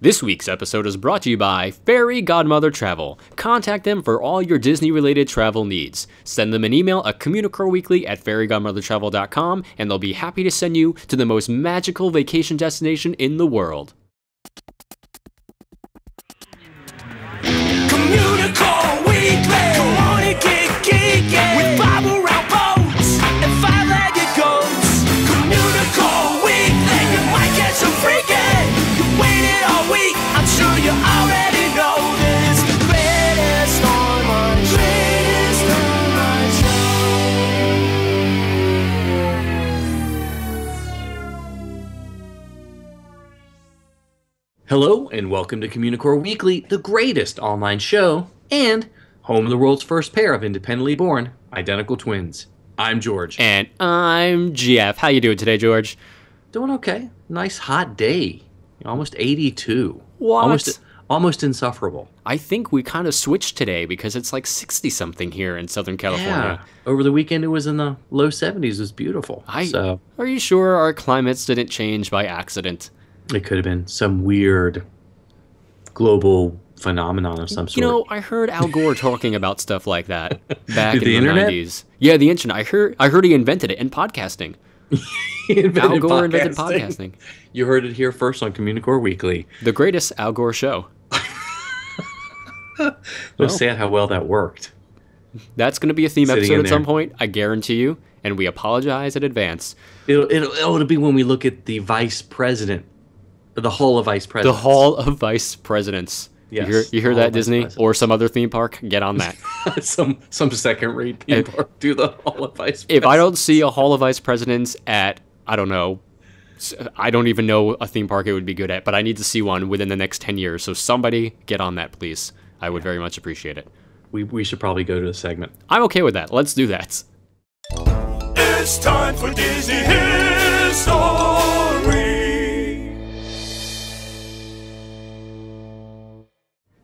This week's episode is brought to you by Fairy Godmother Travel. Contact them for all your Disney-related travel needs. Send them an email at communicoreweekly@fairygodmothertravel.com and they'll be happy to send you to the most magical vacation destination in the world. Communicore Weekly. Come on and get geeky with five around boats and five-legged goats. Communicore Weekly. You might get some freaking. You waited all week. I'm sure you already know this. Greatest online Hello and welcome to Communicore Weekly, the greatest online show and home of the world's first pair of independently born identical twins. I'm George. And I'm Jeff. How you doing today, George? Doing okay. Nice hot day. Almost 82. What? Almost insufferable. I think we kind of switched today because it's like 60-something here in Southern California. Yeah. Over the weekend it was in the low 70s. It was beautiful. Are you sure our climates didn't change by accident? It could have been some weird global phenomenon of some sort. You know, I heard Al Gore talking about stuff like that back in the internet? 90s. Yeah, the internet. I heard he invented it in podcasting. Al Gore invented podcasting. You heard it here first on Communicore Weekly. The greatest Al Gore show. Let's say how well that worked. That's going to be a theme Sitting episode in at some there. point, I guarantee you, and we apologize in advance. It'll be when we look at the vice president, the Hall of Vice The Presidents. Hall of Vice Presidents. Yes, You hear Hall that, of Vice Disney? Presidents. Or some other theme park? Get on that. some second-rate people do the Hall of Vice Presidents. If I don't see a Hall of Vice Presidents at, I don't even know a theme park it would be good at, but I need to see one within the next 10 years. So somebody get on that, please. I would very much appreciate it. we should probably go to the segment. I'm okay with that. Let's do that. It's time for Disney History.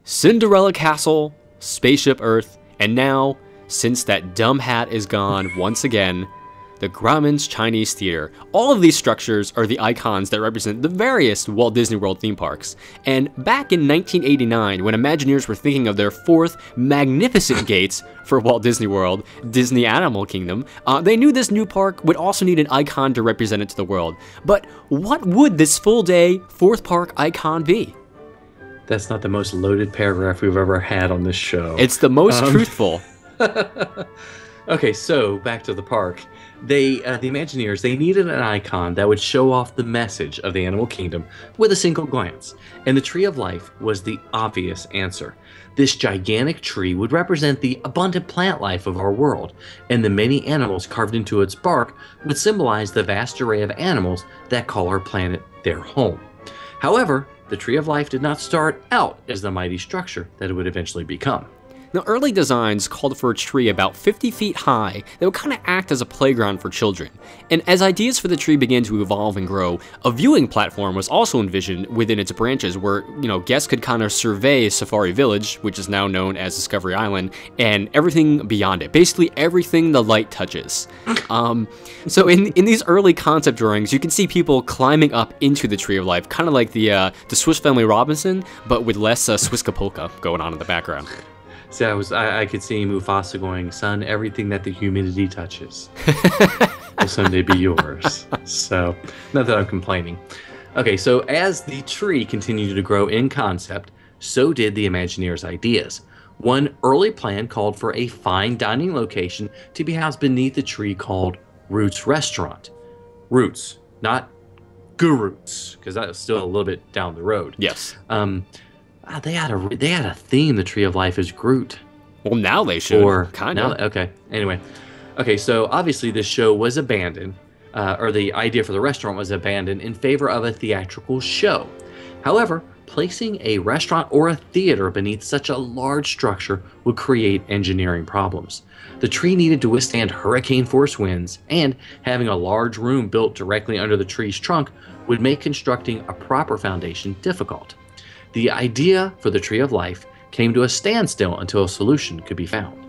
Cinderella Castle, Spaceship Earth, and now, since that dumb hat is gone once again, the Grauman's Chinese Theater. All of these structures are the icons that represent the various Walt Disney World theme parks. And back in 1989, when Imagineers were thinking of their fourth magnificent gates for Walt Disney World, Disney Animal Kingdom, they knew this new park would also need an icon to represent it to the world. But what would this full-day fourth park icon be? That's not the most loaded paragraph we've ever had on this show. It's the most truthful. Okay, so back to the park. The Imagineers, they needed an icon that would show off the message of the animal kingdom with a single glance. And the Tree of Life was the obvious answer. This gigantic tree would represent the abundant plant life of our world, and the many animals carved into its bark would symbolize the vast array of animals that call our planet their home. However, the Tree of Life did not start out as the mighty structure that it would eventually become. Now, early designs called for a tree about 50 feet high that would kind of act as a playground for children. And as ideas for the tree began to evolve and grow, a viewing platform was also envisioned within its branches where, guests could kind of survey Safari Village, which is now known as Discovery Island, and everything beyond it. Basically everything the light touches. So in these early concept drawings, you can see people climbing up into the Tree of Life, kind of like the Swiss Family Robinson, but with less Swiss polka going on in the background. See, I could see Mufasa going, son, everything that the humidity touches will someday be yours. So, not that I'm complaining. Okay, so as the tree continued to grow in concept, so did the Imagineers' ideas. One early plan called for a fine dining location to be housed beneath the tree called Roots Restaurant. Roots, not Guroots, because that was still a little bit down the road. Yes. They had a theme. The Tree of Life is Groot. Well, now they should. Kind of. Okay. Anyway. Okay, so obviously this show was abandoned, or the idea for the restaurant was abandoned in favor of a theatrical show. However, placing a restaurant or a theater beneath such a large structure would create engineering problems. The tree needed to withstand hurricane-force winds, and having a large room built directly under the tree's trunk would make constructing a proper foundation difficult. The idea for the Tree of Life came to a standstill until a solution could be found.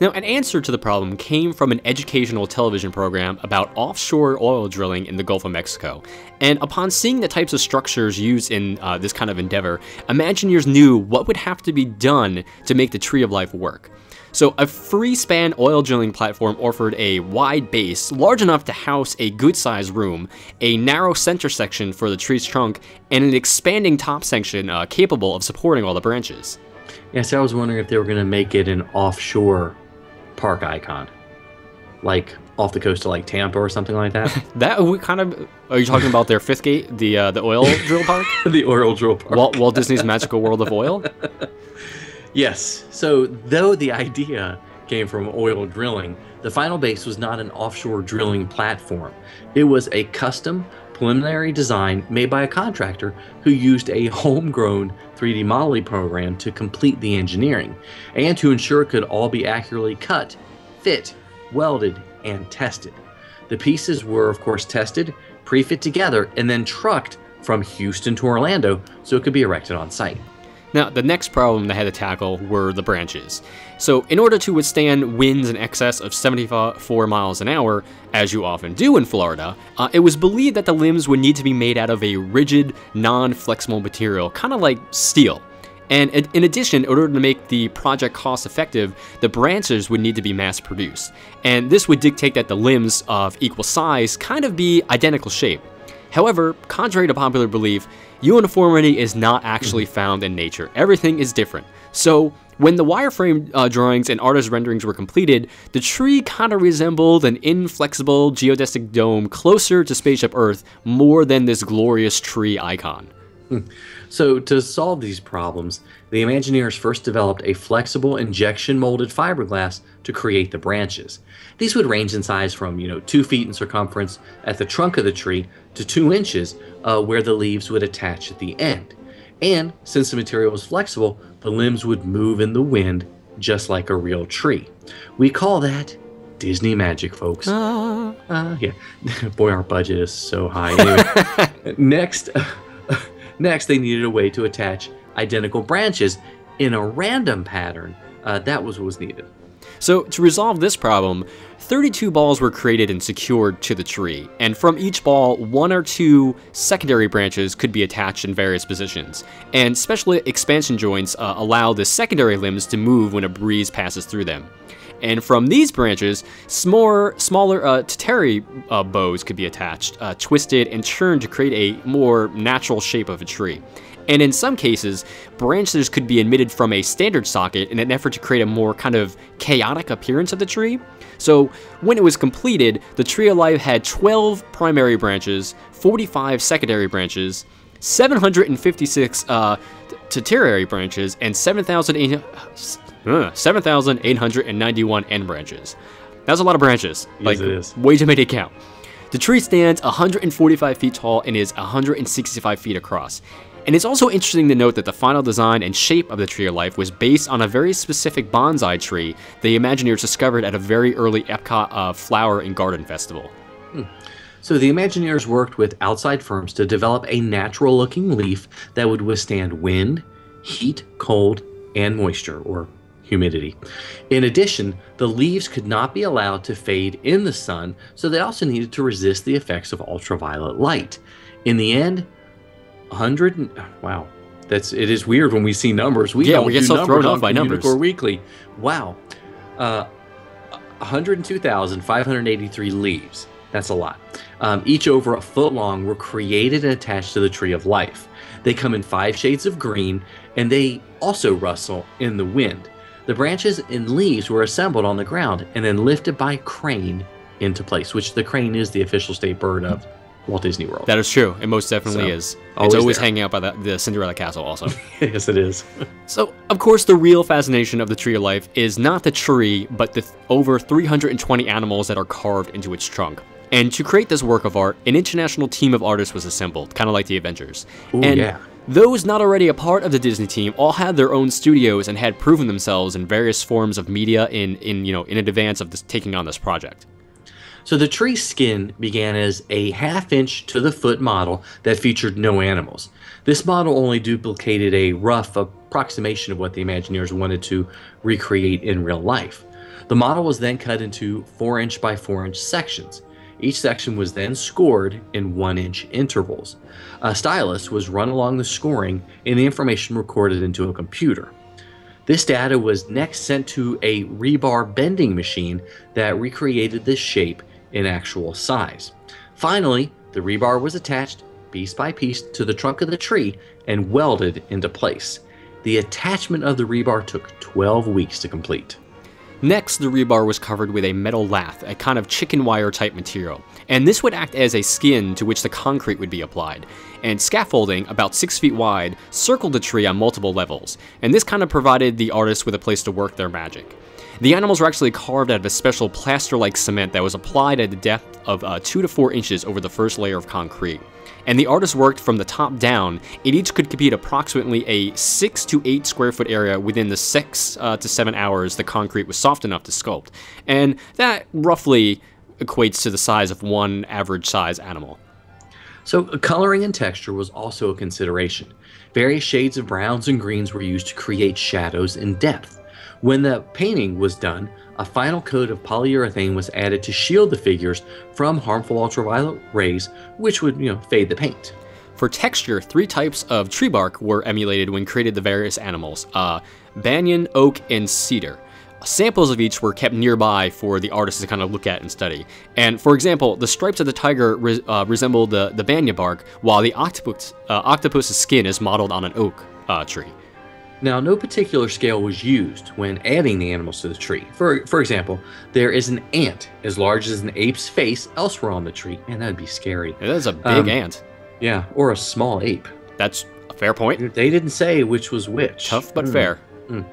Now, an answer to the problem came from an educational television program about offshore oil drilling in the Gulf of Mexico. And upon seeing the types of structures used in this kind of endeavor, Imagineers knew what would have to be done to make the Tree of Life work. So a free-span oil drilling platform offered a wide base, large enough to house a good-sized room, a narrow center section for the tree's trunk, and an expanding top section capable of supporting all the branches. Yeah, so I was wondering if they were going to make it an offshore park icon, like off the coast of like Tampa or something like that. That would kind of. Are you talking about their fifth gate, the oil drill park? The oil drill park. Walt Disney's Magical World of Oil. Yes. So though the idea came from oil drilling, the final base was not an offshore drilling platform. It was a custom preliminary design made by a contractor who used a homegrown 3D modeling program to complete the engineering and to ensure it could all be accurately cut, fit, welded, and tested. The pieces were, of course, tested, pre-fit together, and then trucked from Houston to Orlando so it could be erected on site. Now, the next problem they had to tackle were the branches. So, in order to withstand winds in excess of 74 miles an hour, as you often do in Florida, it was believed that the limbs would need to be made out of a rigid, non-flexible material, kind of like steel. And in addition, in order to make the project cost-effective, the branches would need to be mass-produced. And this would dictate that the limbs of equal size kind of be identical shape. However, contrary to popular belief, uniformity is not actually found in nature. Everything is different. So, when the wireframe drawings and artist renderings were completed, the tree kind of resembled an inflexible geodesic dome closer to spaceship Earth more than this glorious tree icon. So to solve these problems, the Imagineers first developed a flexible injection molded fiberglass to create the branches. These would range in size from 2 feet in circumference at the trunk of the tree to 2 inches where the leaves would attach at the end. And since the material was flexible, the limbs would move in the wind just like a real tree. We call that Disney magic, folks. Yeah. Boy, our budget is so high. Anyway, Next, they needed a way to attach identical branches in a random pattern. That was what was needed. So, to resolve this problem, 32 balls were created and secured to the tree, and from each ball, 1 or 2 secondary branches could be attached in various positions. And special expansion joints allow the secondary limbs to move when a breeze passes through them. And from these branches, smaller Tatari bows could be attached, twisted, and turned to create a more natural shape of a tree. And in some cases, branches could be emitted from a standard socket in an effort to create a more kind of chaotic appearance of the tree. So when it was completed, the Tree of Life had 12 primary branches, 45 secondary branches, 756 tertiary branches, and 7,891 end branches. That's a lot of branches. Yes, it is. Way too many to count. The tree stands 145 feet tall and is 165 feet across. And it's also interesting to note that the final design and shape of the Tree of Life was based on a very specific bonsai tree the Imagineers discovered at a very early Epcot Flower and Garden Festival. So the Imagineers worked with outside firms to develop a natural-looking leaf that would withstand wind, heat, cold, and moisture, or humidity. In addition, the leaves could not be allowed to fade in the sun, so they also needed to resist the effects of ultraviolet light. In the end, wow, it is weird when we see numbers. We get so thrown off by numbers. Communicore Weekly. Wow, 102,583 leaves. That's a lot. Each over a foot long were created and attached to the Tree of Life. They come in 5 shades of green, and they also rustle in the wind. The branches and leaves were assembled on the ground and then lifted by crane into place, which the crane is the official state bird of Walt Disney World. That is true. It most definitely is. It's always hanging out by the Cinderella Castle also. Yes, it is. So, of course, the real fascination of the Tree of Life is not the tree, but the over 320 animals that are carved into its trunk. And to create this work of art, an international team of artists was assembled, kind of like the Avengers. Ooh, and yeah. Those not already a part of the Disney team all had their own studios and had proven themselves in various forms of media in advance of taking on this project. So the tree skin began as a 1/2 inch to the foot model that featured no animals. This model only duplicated a rough approximation of what the Imagineers wanted to recreate in real life. The model was then cut into 4-inch by 4-inch sections. Each section was then scored in 1-inch intervals. A stylus was run along the scoring and the information recorded into a computer. This data was next sent to a rebar bending machine that recreated this shape in actual size. Finally, the rebar was attached piece by piece to the trunk of the tree and welded into place. The attachment of the rebar took 12 weeks to complete. Next, the rebar was covered with a metal lath, a kind of chicken wire type material, and this would act as a skin to which the concrete would be applied. And scaffolding, about 6 feet wide, circled the tree on multiple levels, and this kind of provided the artists with a place to work their magic. The animals were actually carved out of a special plaster-like cement that was applied at a depth of 2 to 4 inches over the first layer of concrete. And the artists worked from the top down, and each could compete approximately a 6 to 8 square foot area within the 6 to 7 hours the concrete was soft enough to sculpt. And that roughly equates to the size of one average size animal. So coloring and texture was also a consideration. Various shades of browns and greens were used to create shadows and depth. When the painting was done, a final coat of polyurethane was added to shield the figures from harmful ultraviolet rays, which would, fade the paint. For texture, 3 types of tree bark were emulated when created the various animals, banyan, oak, and cedar. Samples of each were kept nearby for the artists to kind of look at and study. And for example, the stripes of the tiger resemble the banyan bark, while the octopus's skin is modeled on an oak tree. Now, no particular scale was used when adding the animals to the tree. For example, there is an ant as large as an ape's face elsewhere on the tree, and that'd be scary. It is a big ant. Yeah, or a small ape. That's a fair point. They didn't say which was which. Tough but fair.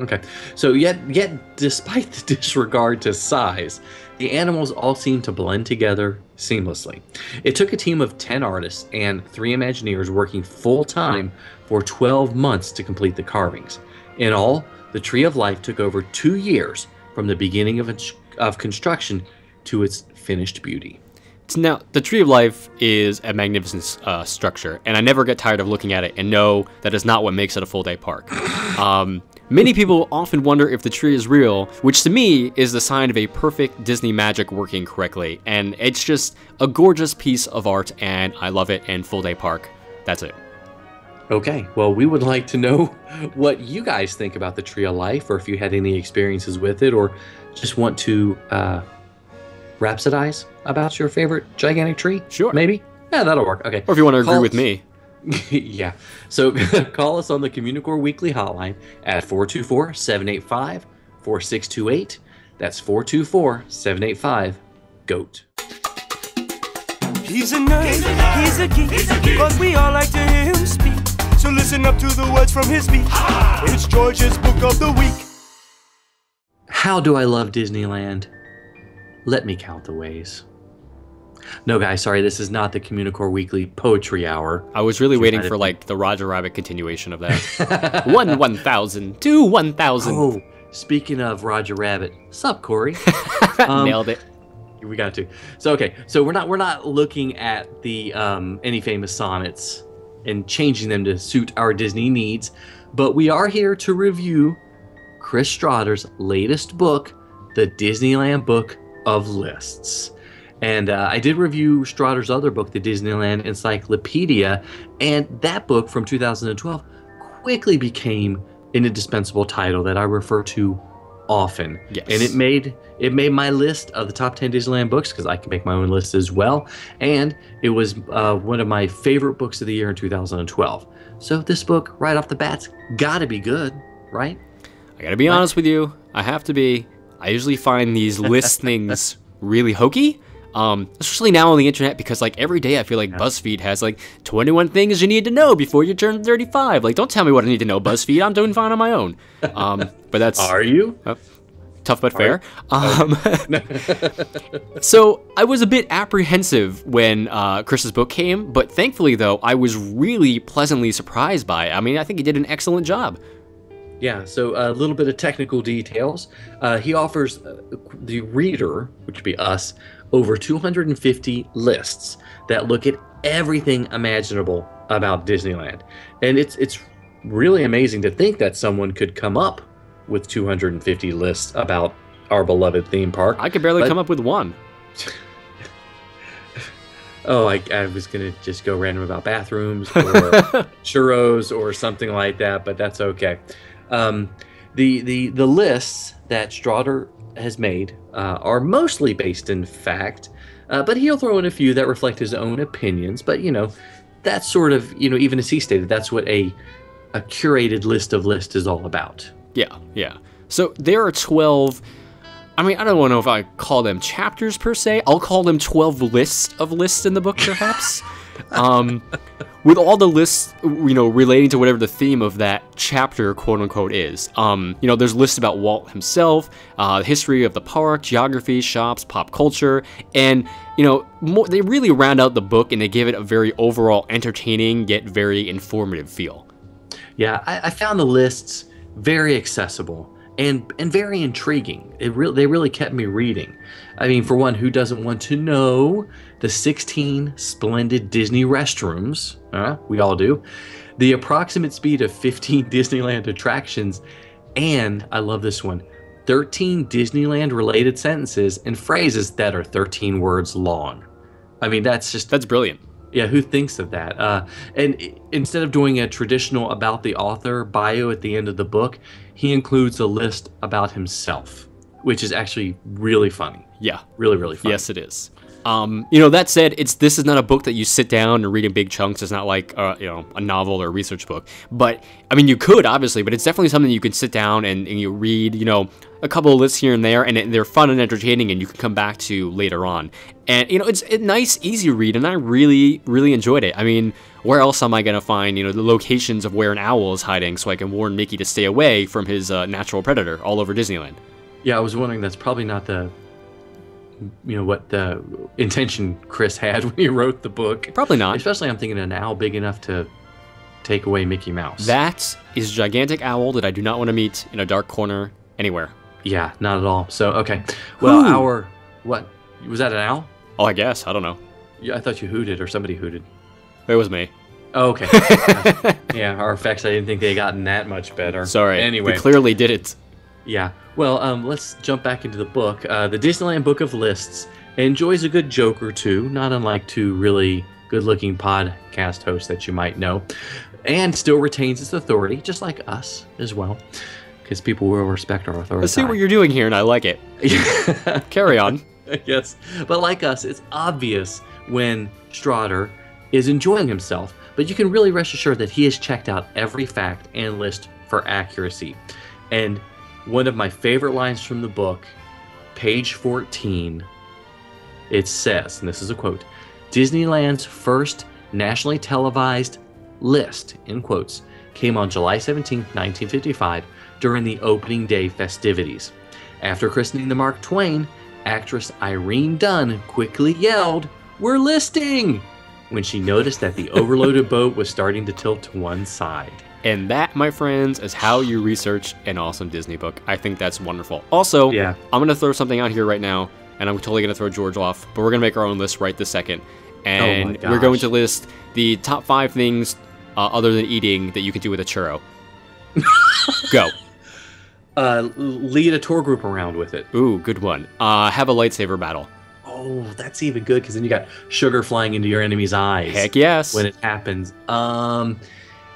Okay. So yet, despite the disregard to size, the animals all seem to blend together seamlessly. It took a team of 10 artists and 3 Imagineers working full-time for 12 months to complete the carvings. In all, the Tree of Life took over 2 years from the beginning of construction to its finished beauty. Now, the Tree of Life is a magnificent structure, and I never get tired of looking at it, and no, that is not what makes it a full-day park. Many people often wonder if the tree is real, which to me is the sign of a perfect Disney magic working correctly, and it's just a gorgeous piece of art, and I love it, and full-day park. That's it. Okay, well, we would like to know what you guys think about the Tree of Life, or if you had any experiences with it, or just want to rhapsodize about your favorite gigantic tree? Sure. Maybe? Yeah, that'll work. Okay. Or if you want to agree with me. Yeah. So call us on the Communicore Weekly Hotline at 424-785-4628. That's 424-785-GOAT. He's a nerd, he's a geek, but we all like to hear him speak. So listen up to the words from his speech. It's George's Book of the Week. How do I love Disneyland? Let me count the ways. No, guys, sorry, this is not the Communicore Weekly Poetry Hour. I was really waiting for, the Roger Rabbit continuation of that. 1,000, 2 1,000. Oh, speaking of Roger Rabbit, sup, Corey? Nailed it. We got to. So, okay, so we're not looking at the Any Famous Sonnets and changing them to suit our Disney needs, but we are here to review Chris Strotter's latest book, The Disneyland Book of Lists. And I did review Strotter's other book, the Disneyland Encyclopedia, and that book from 2012 quickly became an indispensable title that I refer to often. Yes. And it made my list of the top 10 Disneyland books, because I can make my own list as well. And it was one of my favorite books of the year in 2012. So this book, right off the bat's got to be good, right? I got to be honest with you. I have to be. I usually find these list things really hokey. Especially now on the internet, because every day I feel like BuzzFeed has 21 things you need to know before you turn 35. Don't tell me what I need to know, BuzzFeed. I'm doing fine on my own. But that's Are you? Tough but fair. So I was a bit apprehensive when Chris's book came, but thankfully though I was really pleasantly surprised by it. I mean, I think he did an excellent job. Yeah, so a little bit of technical details. He offers the reader, which would be us, over 250 lists that look at everything imaginable about Disneyland. And it's really amazing to think that someone could come up with 250 lists about our beloved theme park. I could barely come up with one. Oh, I was going to just go random about bathrooms or churros or something like that, but that's okay. The lists that Strotter has made are mostly based in fact, but he'll throw in a few that reflect his own opinions. But, that's sort of, even as he stated, that's what a curated list of lists is all about. Yeah. So there are 12... I mean, I don't know if I call them chapters per se. I'll call them 12 lists of lists in the book, perhaps. With all the lists, relating to whatever the theme of that chapter, quote unquote, is. There's lists about Walt himself, the history of the park, geography, shops, pop culture, and they really round out the book and they give it a very overall entertaining yet very informative feel. Yeah, I found the lists very accessible. And very intriguing. They really kept me reading. I mean, for one, who doesn't want to know the 16 splendid Disney restrooms? We all do. The approximate speed of 15 Disneyland attractions, and I love this one, 13 Disneyland-related sentences and phrases that are 13 words long. I mean, that's brilliant. Yeah, who thinks of that? And instead of doing a traditional about the author bio at the end of the book, he includes a list about himself, which is actually really funny. Yeah. Really, really funny. Yes, it is. That said, this is not a book that you sit down and read in big chunks. It's not like a novel or a research book. But I mean, you could obviously, but it's definitely something you can sit down and you read. A couple of lists here and there, and they're fun and entertaining, and you can come back to later on. And it's a nice, easy read, and I really, really enjoyed it. I mean, where else am I gonna find the locations of where an owl is hiding, so I can warn Mickey to stay away from his natural predator all over Disneyland? Yeah, I was wondering. That's probably not the what the intention Chris had when he wrote the book. Probably not. Especially, I'm thinking an owl big enough to take away Mickey Mouse. That is a gigantic owl that I do not want to meet in a dark corner anywhere. Yeah, not at all. So, okay. Well, what? Was that an owl? Oh, I guess. I don't know. Yeah, I thought you hooted or somebody hooted. It was me. Oh, okay. Yeah, our effects, I didn't think they had gotten that much better. Sorry. Anyway. We clearly didn't. Yeah. Well, let's jump back into the book. The Disneyland Book of Lists enjoys a good joke or two, not unlike two really good-looking podcast hosts that you might know, and still retains its authority, just like us as well. Because people will respect our authority. I see what you're doing here, and I like it. Carry on. Yes. But like us, it's obvious when Strotter is enjoying himself, but you can really rest assured that he has checked out every fact and list for accuracy. And one of my favorite lines from the book, page 14, it says, and this is a quote, Disneyland's first nationally televised list, in quotes, came on July 17, 1955, during the opening day festivities. After christening the Mark Twain, actress Irene Dunn quickly yelled, "We're listing!" when she noticed that the overloaded boat was starting to tilt to one side. And that, my friends, is how you research an awesome Disney book. I think that's wonderful. Also, yeah. I'm going to throw something out here right now, and I'm totally going to throw George off, but we're going to make our own list right this second. And we're going to list the top 5 things other than eating that you can do with a churro. Go. Lead a tour group around with it. Ooh, good one. Have a lightsaber battle. Oh, that's even good, because then you got sugar flying into your enemy's eyes. Heck yes. When it happens.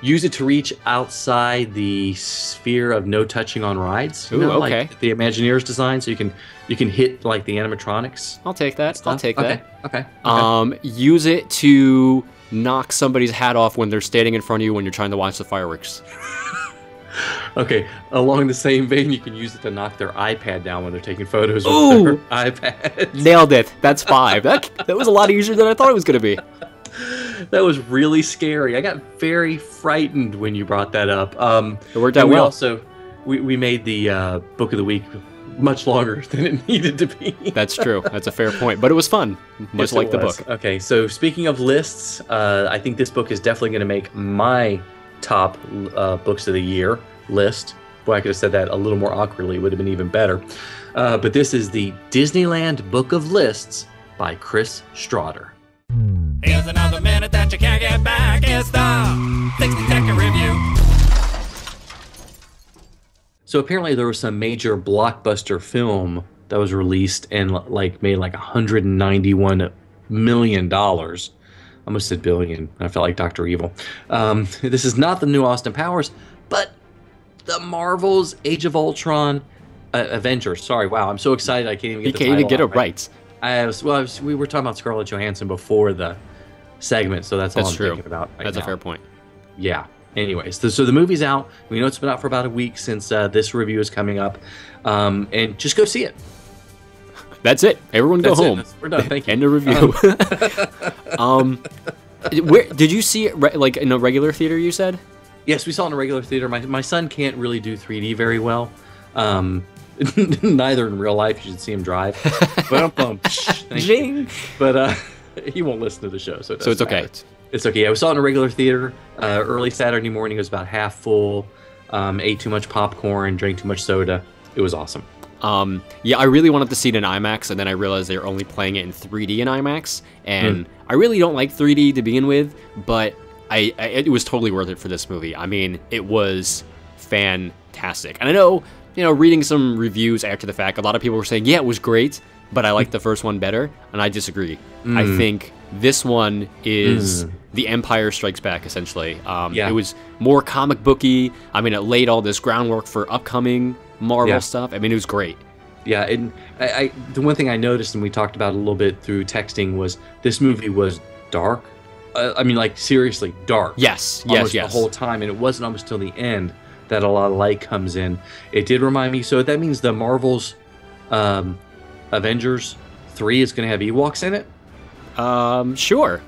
Use it to reach outside the sphere of no touching on rides. Ooh, okay. Like the Imagineers design, so you can hit like the animatronics. I'll take that. Stuff. I'll take that. Okay. Use it to knock somebody's hat off when they're standing in front of you when you're trying to watch the fireworks. Okay, along the same vein, you can use it to knock their iPad down when they're taking photos with their iPad. Nailed it. That's 5. That was a lot easier than I thought it was going to be. That was really scary. I got very frightened when you brought that up. It worked out well. We made the book of the week much longer than it needed to be. That's true. That's a fair point. But it was fun, much like the book. Okay, so speaking of lists, I think this book is definitely going to make my top books of the year list. Boy, I could have said that a little more awkwardly. It would have been even better. But this is the Disneyland Book of Lists by Chris Strotter. Here's another minute that you can't get back. It's the 60-second review. So apparently there was some major blockbuster film that was released and like made like $191 million. I almost said billion. I felt like Dr. Evil. This is not the new Austin Powers, but the Marvel's Age of Ultron, Avengers. Sorry, wow, I'm so excited I can't even get the title. You can't even get it right. We were talking about Scarlett Johansson before the segment, so that's all I'm thinking about right That's now. a fair point. Yeah. Anyways, so the movie's out. We know it's been out for about a week since this review is coming up, and just go see it. That's it. Everyone go home. We're done. Thank you. End of review. Where did you see it? Like in a regular theater? You said. Yes, we saw it in a regular theater. My son can't really do 3D very well. Neither in real life. You should see him drive. Zing. But he won't listen to the show, so it's okay. It's okay. Yeah, we saw it in a regular theater early Saturday morning. It was about half full. Ate too much popcorn, drank too much soda. It was awesome. Yeah, I really wanted to see it in IMAX, and then I realized they were only playing it in 3D in IMAX, and I really don't like 3D to begin with, but it was totally worth it for this movie. I mean, it was fantastic. And I know, reading some reviews after the fact, a lot of people were saying, yeah, it was great, but I liked the first one better, and I disagree. I think this one is The Empire Strikes Back, essentially. It was more comic booky. I mean, it laid all this groundwork for upcoming Marvel stuff. I mean, it was great. Yeah, and the one thing I noticed, and we talked about a little bit through texting, was this movie was dark. I mean, like, seriously, dark. Yes. The whole time, and it wasn't almost till the end that a lot of light comes in. It did remind me, so that means the Marvel's Avengers 3 is going to have Ewoks in it? Sure.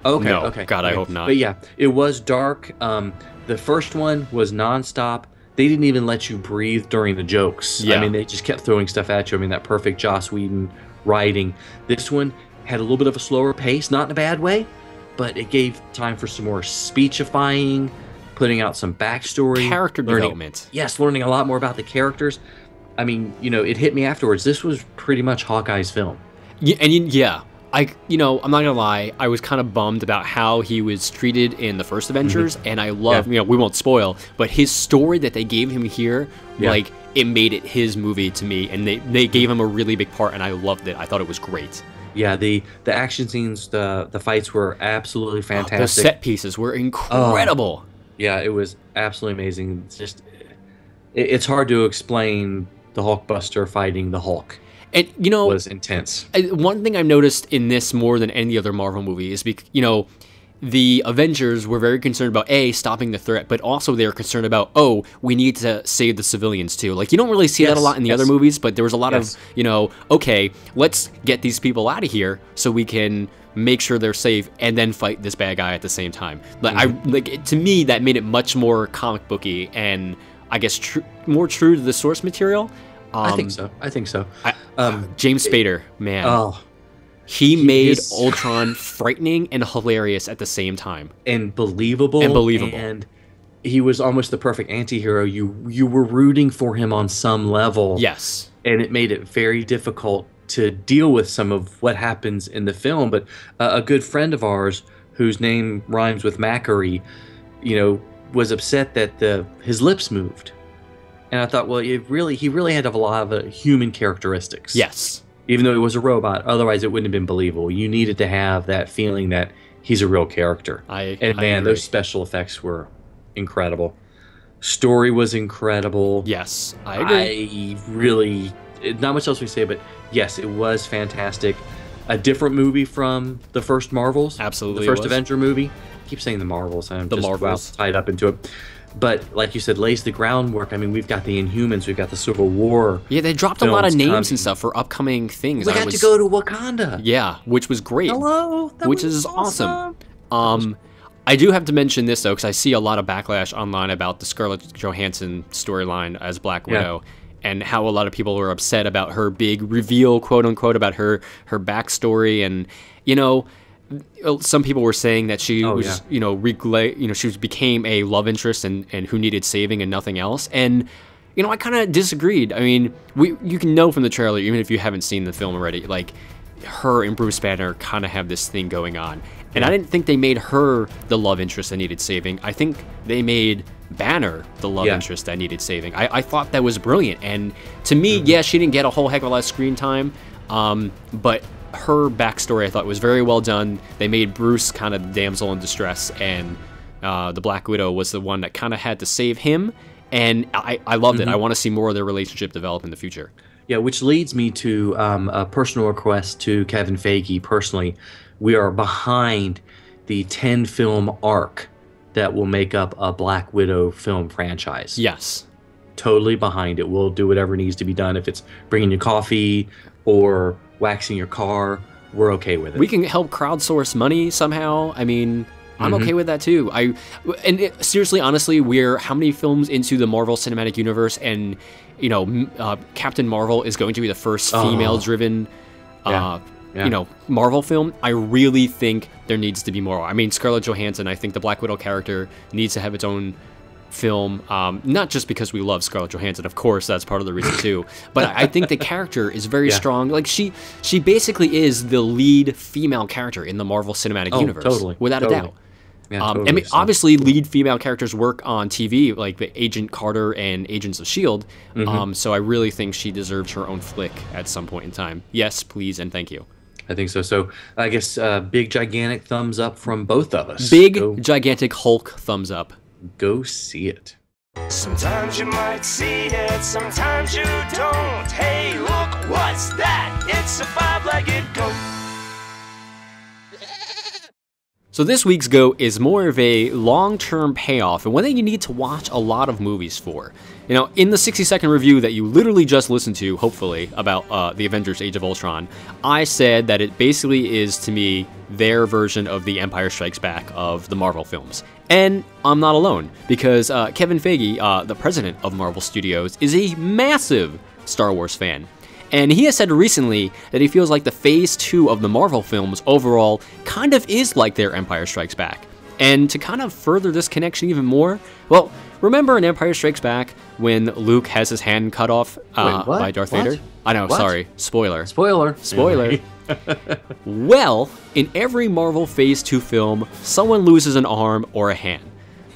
Okay, no, okay. God, I hope not. But yeah, it was dark. The first one was nonstop. They didn't even let you breathe during the jokes. Yeah. I mean, they just kept throwing stuff at you. I mean, that perfect Joss Whedon writing. This one had a little bit of a slower pace, not in a bad way, but it gave time for some more speechifying, putting out some backstory. Character development. Yes, learning a lot more about the characters. I mean, it hit me afterwards. This was pretty much Hawkeye's film. Yeah, I'm not gonna lie, I was kind of bummed about how he was treated in the first Avengers, and I love, we won't spoil, but his story that they gave him here, like, it made it his movie to me, and they gave him a really big part, and I loved it. I thought it was great. Yeah, the action scenes, the fights were absolutely fantastic. The set pieces were incredible. Yeah, it was absolutely amazing. It's hard to explain the Hulkbuster fighting the Hulk. And, was intense. One thing I've noticed in this more than any other Marvel movie is, the Avengers were very concerned about, stopping the threat, but also they were concerned about, we need to save the civilians too. Like, you don't really see that a lot in the other movies, but there was a lot of, okay, let's get these people out of here so we can make sure they're safe and then fight this bad guy at the same time. But to me, that made it much more comic booky and, I guess, more true to the source material. I think so. James Spader, man. He made Ultron frightening and hilarious at the same time. And believable. And he was almost the perfect anti-hero. You were rooting for him on some level. Yes. And it made it very difficult to deal with some of what happens in the film. But a good friend of ours, whose name rhymes with Macquarie, was upset that his lips moved. And I thought, well, he really had to have a lot of human characteristics. Yes. Even though he was a robot, otherwise it wouldn't have been believable. You needed to have that feeling that he's a real character. I agree. Those special effects were incredible. Story was incredible. Yes, I agree. Not much else we say, but yes, it was fantastic. A different movie from the first Marvels. Absolutely, the first Avenger movie. I keep saying the Marvels. I'm just tied up into it. But like you said, lays the groundwork. I mean, we've got the Inhumans, we've got the Civil War. Yeah, they dropped a lot of names and stuff for upcoming things. We got to go to Wakanda. Yeah, which was great. Hello, which is awesome. I do have to mention this though, because I see a lot of backlash online about the Scarlett Johansson storyline as Black Widow, and how a lot of people were upset about her big reveal, quote unquote, about her backstory, and some people were saying that she was, she became a love interest and who needed saving and nothing else. And, I kind of disagreed. I mean, you can know from the trailer, even if you haven't seen the film already, like, her and Bruce Banner kind of have this thing going on. And I didn't think they made her the love interest that needed saving. I think they made Banner the love interest that needed saving. I thought that was brilliant, and to me, yeah, she didn't get a whole heck of a lot of screen time, but her backstory I thought was very well done. They made Bruce kind of the damsel in distress, and the Black Widow was the one that kind of had to save him, and I loved it. I want to see more of their relationship develop in the future. Yeah, which leads me to a personal request to Kevin Feige personally. We are behind the 10-film arc that will make up a Black Widow film franchise. Yes. Totally behind it. We'll do whatever needs to be done. If it's bringing you coffee or waxing your car, we're okay with it. We can help crowdsource money somehow. I mean, I'm okay with that too. Seriously, honestly, we're how many films into the Marvel Cinematic Universe, and you know, Captain Marvel is going to be the first female-driven you know, Marvel film. I really think there needs to be more. I mean, Scarlett Johansson, I think the Black Widow character needs to have its own film, not just because we love Scarlett Johansson, of course, that's part of the reason too, but I think the character is very strong. Like, she basically is the lead female character in the Marvel Cinematic Universe, without a doubt. Yeah, totally. I mean, obviously, lead female characters work on TV, like the Agent Carter and Agents of S.H.I.E.L.D., so I really think she deserves her own flick at some point in time. Yes, please, and thank you. I think so. So I guess big, gigantic thumbs up from both of us. Big, gigantic Hulk thumbs up. Go see it. Sometimes you might see it, sometimes you don't. Hey, look, what's that? It's a five-legged goat. So this week's GOAT is more of a long-term payoff and one that you need to watch a lot of movies for. You know, in the 60-second review that you literally just listened to, hopefully, about the Avengers Age of Ultron, I said that it basically is, to me, their version of the Empire Strikes Back of the Marvel films. And I'm not alone, because Kevin Feige, the president of Marvel Studios, is a massive Star Wars fan. And he has said recently that he feels like the Phase 2 of the Marvel films overall kind of is like their Empire Strikes Back. And to kind of further this connection even more, well, remember in Empire Strikes Back when Luke has his hand cut off by Darth Vader? I know, sorry. Spoiler. Spoiler. Well, in every Marvel Phase 2 film, someone loses an arm or a hand.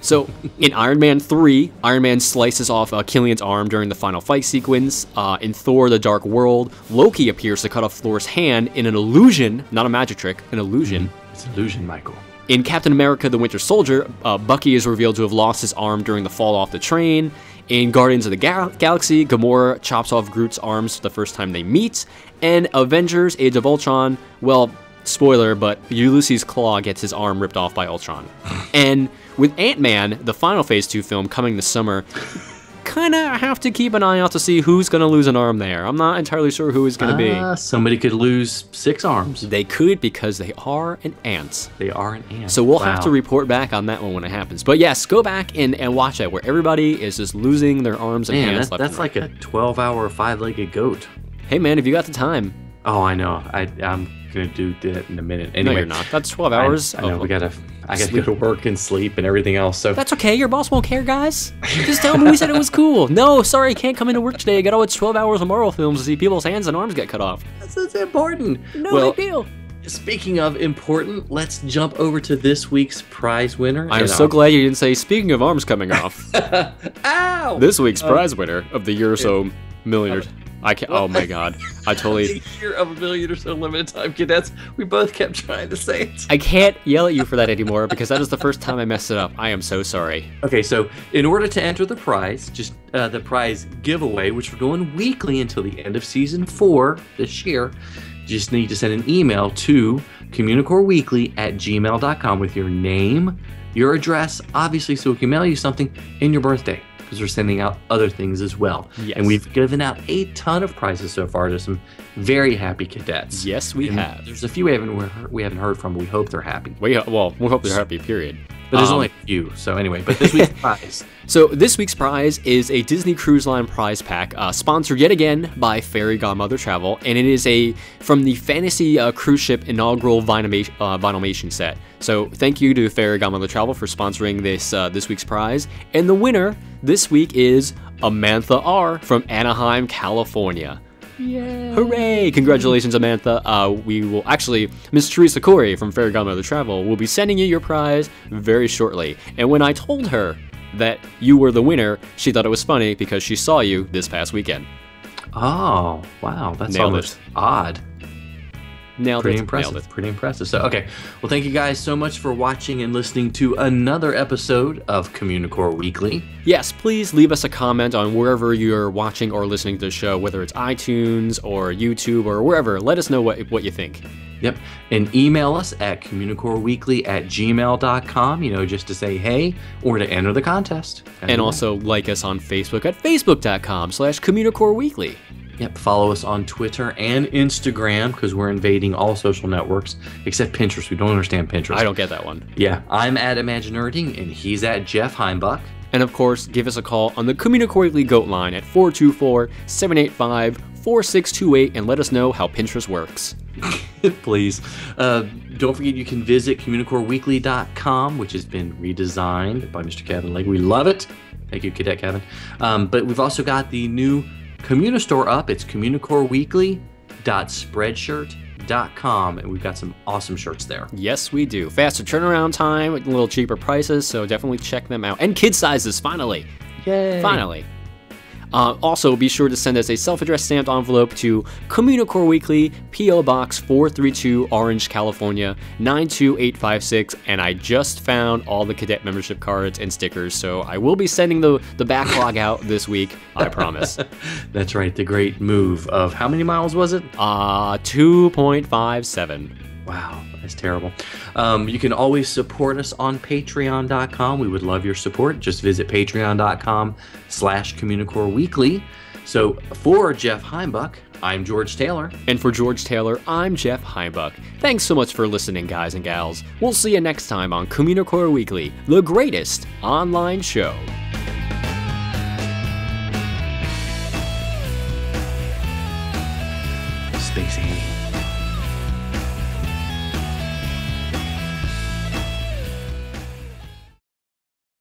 So, in Iron Man 3, Iron Man slices off Killian's arm during the final fight sequence. In Thor: The Dark World, Loki appears to cut off Thor's hand in an illusion, not a magic trick, an illusion. It's an illusion, Michael. In Captain America: The Winter Soldier, Bucky is revealed to have lost his arm during the fall off the train. In Guardians of the Galaxy, Gamora chops off Groot's arms the first time they meet. And Avengers: Age of Ultron, well, spoiler, but Ulysses Claw gets his arm ripped off by Ultron. And with Ant-Man, the final Phase 2 film coming this summer, kind of have to keep an eye out to see who's going to lose an arm there. I'm not entirely sure who is going to be. Somebody could lose 6 arms. They could, because they are an ant. They are an ant. So we'll have to report back on that one when it happens. But yes, go back and watch that, where everybody is just losing their arms and hands left and that's right. like a 12-hour, 5-legged goat. Hey man, if you got the time. Oh, I know. I'm going to do that in a minute. Anyway, no, you're not. That's 12 hours. I know. I got to go to work and sleep and everything else. So that's okay. Your boss won't care, guys. Just tell him we said it was cool. No, sorry, I can't come into work today. I got to watch 12 hours of Marvel films to see people's hands and arms get cut off. That's important. No big deal. Speaking of important, let's jump over to this week's prize winner. I'm so glad you didn't say, speaking of arms coming off. Ow! This week's prize winner of the year or so millionaires. I can't. Oh my god! I totally. The year of a million or so limited time cadets. We both kept trying to say it. I can't yell at you for that anymore because that is the first time I messed it up. I am so sorry. Okay, so in order to enter the prize, just the prize giveaway, which we're going weekly until the end of season 4 this year, you just need to send an email to communicoreweekly@gmail.com with your name, your address, obviously, so we can mail you something, and your birthday, because we're sending out other things as well. Yes. And we've given out a ton of prizes so far to some very happy cadets. Yes, we have. There's a few we haven't heard from, but we hope they're happy. We hope they're happy, period. But there's only a few, so anyway. But this week's prize. So this week's prize is a Disney Cruise Line prize pack, sponsored yet again by Fairy Godmother Travel, and it is from the Fantasy Cruise Ship inaugural Vinylmation set. So thank you to Fairy Godmother Travel for sponsoring this week's prize. And the winner this week is Amantha R. from Anaheim, California. Yay! Hooray! Congratulations, Amantha. We will actually, Miss Teresa Corey from Fairy Godmother Travel will be sending you your prize very shortly. And when I told her that you were the winner, she thought it was funny because she saw you this past weekend. Oh, wow. That's Nailed almost odd. Nailed Pretty it. impressive. Nailed it. Pretty impressive. So, okay. Well, thank you guys so much for watching and listening to another episode of Communicore Weekly. Yes, please leave us a comment on wherever you're watching or listening to the show, whether it's iTunes or YouTube or wherever. Let us know what you think. Yep. And email us at communicoreweekly@gmail.com, just to say hey or to enter the contest. And also like us on Facebook at facebook.com/CommunicoreWeekly. Yep. Follow us on Twitter and Instagram because we're invading all social networks except Pinterest. We don't understand Pinterest. I don't get that one. Yeah. I'm at Imaginerding and he's at Jeff Heimbuck. And of course, give us a call on the Communicore Weekly Goat line at 424-785-4628 and let us know how Pinterest works. Please. Don't forget you can visit CommunicoreWeekly.com, which has been redesigned by Mr. Kevin Legg. We love it. Thank you, Cadet Kevin. But we've also got the new Communistore up. It's CommunicoreWeekly.Spreadshirt.com, and we've got some awesome shirts there. Yes, we do. Faster turnaround time, a little cheaper prices, so definitely check them out. And kid sizes, finally. Yay. Finally. Also, be sure to send us a self-addressed stamped envelope to Communicore Weekly, P.O. Box 432, Orange, California, 92856. And I just found all the cadet membership cards and stickers, so I will be sending the backlog out this week, I promise. That's right, the great move of how many miles was it? 2.57. Wow, that's terrible. You can always support us on patreon.com. We would love your support. Just visit patreon.com/Communicore Weekly. So for Jeff Heimbuck, I'm George Taylor. And for George Taylor, I'm Jeff Heimbuck. Thanks so much for listening, guys and gals. We'll see you next time on Communicore Weekly, the greatest online show.